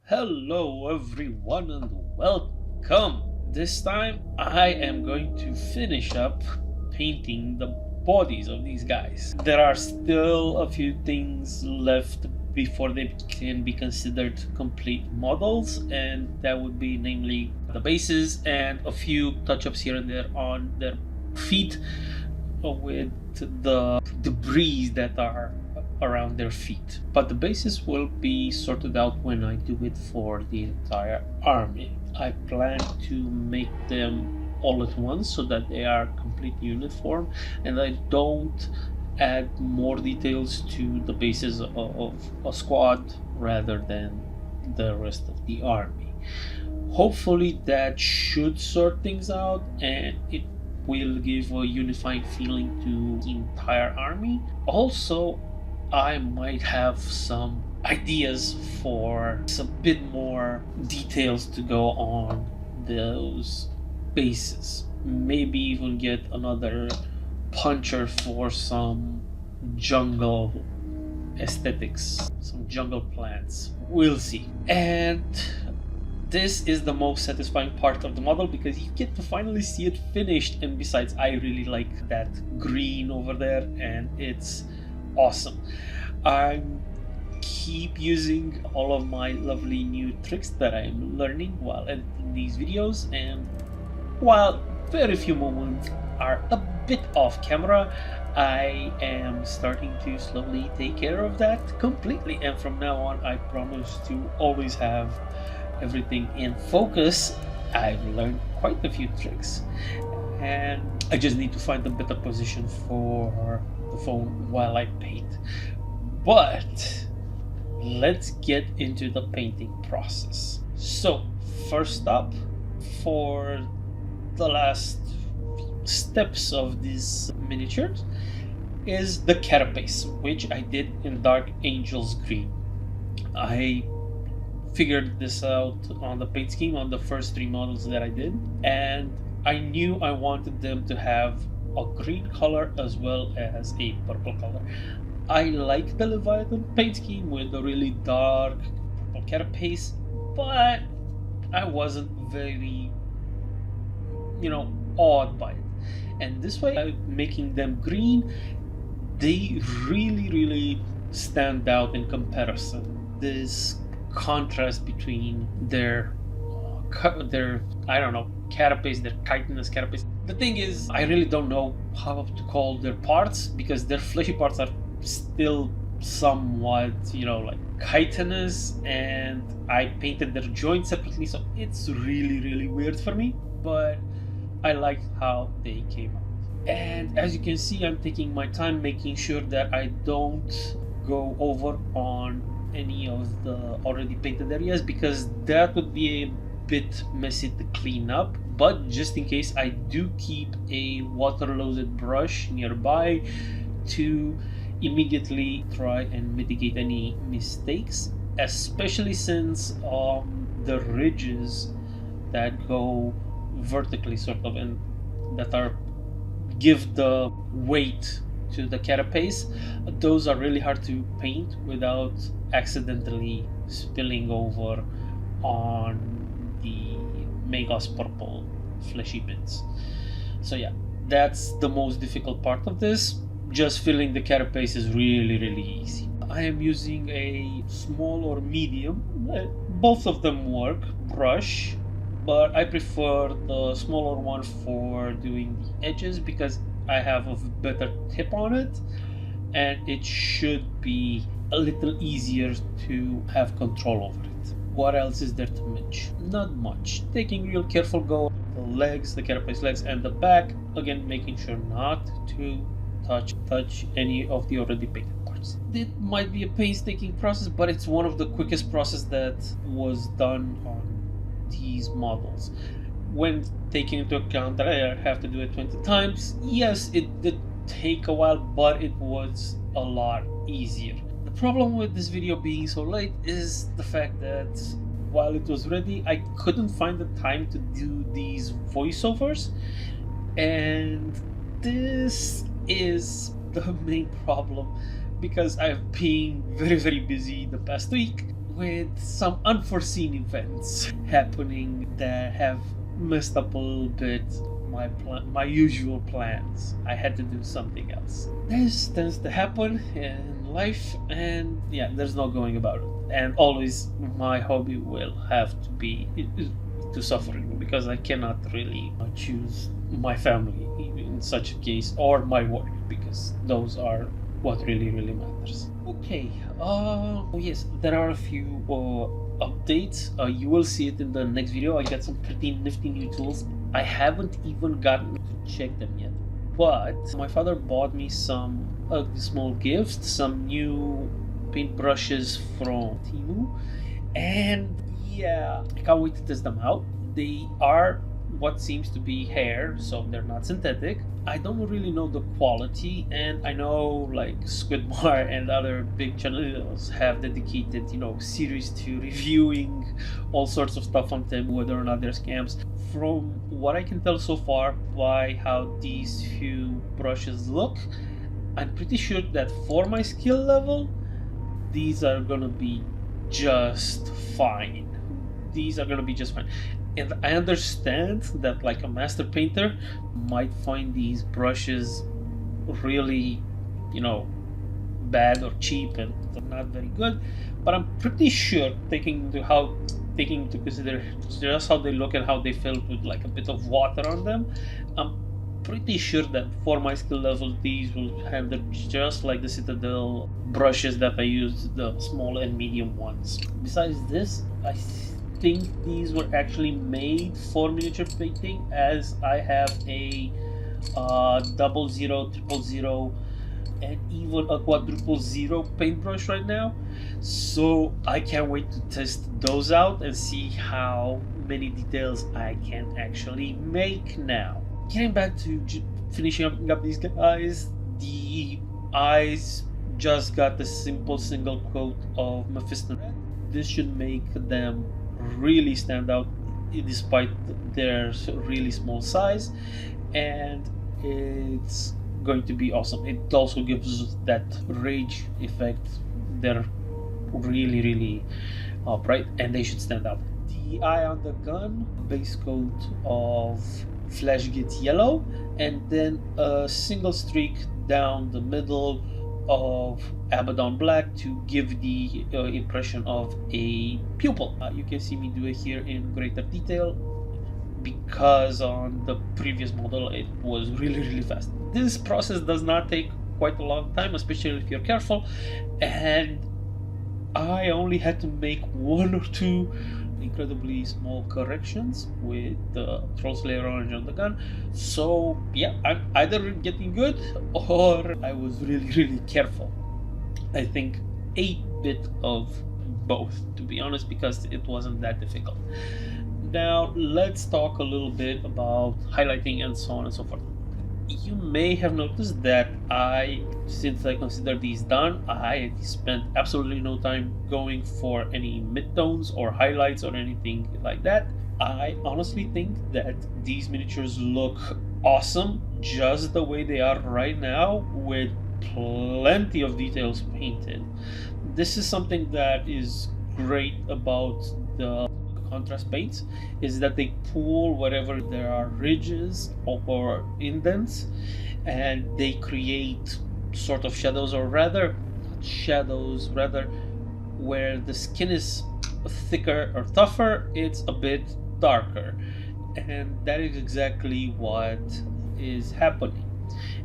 Hello everyone and welcome! This time I am going to finish up painting the bodies of these guys. There are still a few things left before they can be considered complete models, and that would be namely the bases and a few touch-ups here and there on their feet with the debris that are around their feet. But the bases will be sorted out when I do it for the entire army. I plan to make them all at once so that they are complete uniform and I don't add more details to the bases of a squad rather than the rest of the army. Hopefully that should sort things out and it will give a unifying feeling to the entire army. Also, I might have some ideas for some bit more details to go on those bases. Maybe even get another puncher for some jungle aesthetics, some jungle plants. We'll see. And this is the most satisfying part of the model because you get to finally see it finished, and besides I really like that green over there and it's awesome. I keep using all of my lovely new tricks that I'm learning while editing these videos, and while very few moments are a bit off camera, I am starting to slowly take care of that completely, and from now on I promise to always have everything in focus. I've learned quite a few tricks and I just need to find a better position for the phone while I paint. But let's get into the painting process. So first up, for the last steps of these miniatures, is the carapace, which I did in Dark Angels green. I figured this out on the paint scheme on the first three models that I did, and I knew I wanted them to have a green color as well as a purple color. I like the Leviathan paint scheme with a really dark purple carapace, but I wasn't very, awed by it. And this way, by making them green, they really stand out in comparison. This contrast between their carapace, their chitinous carapace. The thing is, I really don't know how to call their parts because their fleshy parts are still somewhat, like chitinous, and I painted their joints separately, so it's really weird for me, but I liked how they came out. And as you can see, I'm taking my time making sure that I don't go over on any of the already painted areas because that would be a bit messy to clean up. But just in case, I do keep a water-loaded brush nearby to immediately try and mitigate any mistakes, especially since the ridges that go vertically sort of and that are give the weight to the carapace, those are really hard to paint without accidentally spilling over on the Magos purple fleshy bits. So yeah, that's the most difficult part of this. Just filling the carapace is really easy. I am using a small or medium, both of them work, brush, but I prefer the smaller one for doing the edges because I have a better tip on it and it should be a little easier to have control over it. What else is there to mention? Not much. Taking real careful go on the legs, the carapace legs and the back, again making sure not to touch any of the already painted parts. It might be a painstaking process, but it's one of the quickest process that was done on these models. When taking into account that I have to do it 20 times, yes, it did take a while, but it was a lot easier. The problem with this video being so late is the fact that while it was ready, I couldn't find the time to do these voiceovers, and this is the main problem because I've been very busy the past week. with some unforeseen events happening that have messed up a little bit my usual plans. I had to do something else. This tends to happen in life, and yeah, there's no going about it. And always my hobby will have to be to suffering, because I cannot really choose my family in such a case, or my work, because those are what really matters. Okay, oh yes, there are a few updates. You will see it in the next video. I got some pretty nifty new tools. I haven't even gotten to check them yet, but my father bought me some small gifts, some new paintbrushes from Temu, and yeah, I can't wait to test them out. They are what seems to be hair, so they're not synthetic. I don't really know the quality, and I know like Squidmar and other big channels have dedicated, series to reviewing all sorts of stuff on them, whether or not they're scams. From what I can tell so far by how these few brushes look, I'm pretty sure that for my skill level, these are gonna be just fine. These are gonna be just fine. And I understand that like a master painter might find these brushes really, bad or cheap and not very good, but I'm pretty sure taking into consider just how they look and how they feel with like a bit of water on them, I'm pretty sure that for my skill level these will handle just like the Citadel brushes that I used, the small and medium ones. Besides this, I think these were actually made for miniature painting, as I have a 00, 000, and even a 400 paintbrush right now, so I can't wait to test those out and see how many details I can actually make now. Getting back to finishing up these guys, the eyes just got the simple single coat of Mephiston Red. This should make them really stand out despite their really small size, and it's going to be awesome. It also gives that rage effect. They're really bright, and they should stand out. The eye on the gun, base coat of Flash gets yellow, and then a single streak down the middle of Abaddon black to give the impression of a pupil. You can see me do it here in greater detail, because on the previous model it was really fast. This process does not take quite a long time, especially if you're careful, and I only had to make one or two incredibly small corrections with the Troll Slayer orange on the gun. So yeah, I'm either getting good or I was really careful. I think a bit of both, to be honest, because it wasn't that difficult. Now let's talk a little bit about highlighting and so on and so forth. You may have noticed that since I consider these done, I spent absolutely no time going for any midtones or highlights or anything like that. I honestly think that these miniatures look awesome just the way they are right now, with plenty of details painted. This is something that is great about the contrast paints, is that they pull wherever there are ridges or indents, and they create sort of shadows, or rather where the skin is thicker or tougher, it's a bit darker, and that is exactly what is happening.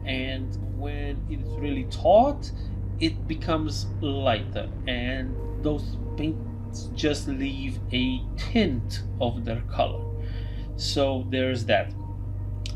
And when it's really taut, it becomes lighter, and those paints just leave a tint of their color. So there's that.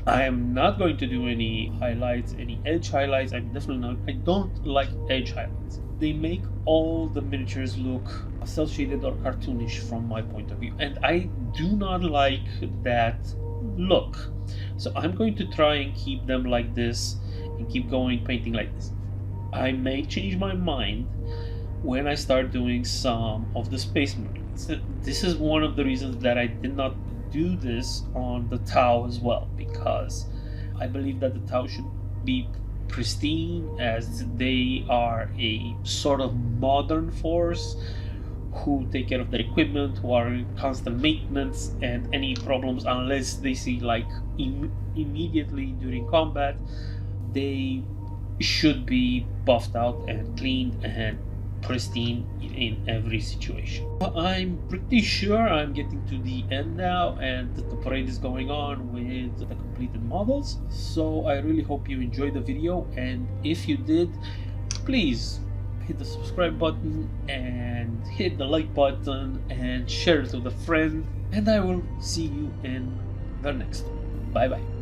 I am not going to do any highlights, any edge highlights. I'm definitely not. I don't like edge highlights. They make all the miniatures look cel shaded or cartoonish from my point of view, and I do not like that look. So I'm going to try and keep them like this and keep going painting like this. I may change my mind when I start doing some of the space marines. This is one of the reasons that I did not do this on the Tau as well, because I believe that the Tau should be pristine, as they are a sort of modern force who take care of their equipment, who are in constant maintenance, and any problems, unless they see like immediately during combat, they should be buffed out and cleaned and pristine in every situation. I'm pretty sure I'm getting to the end now, and the parade is going on with the completed models. So I really hope you enjoyed the video, and if you did, please hit the subscribe button and hit the like button and share it with a friend, and I will see you in the next one. Bye bye.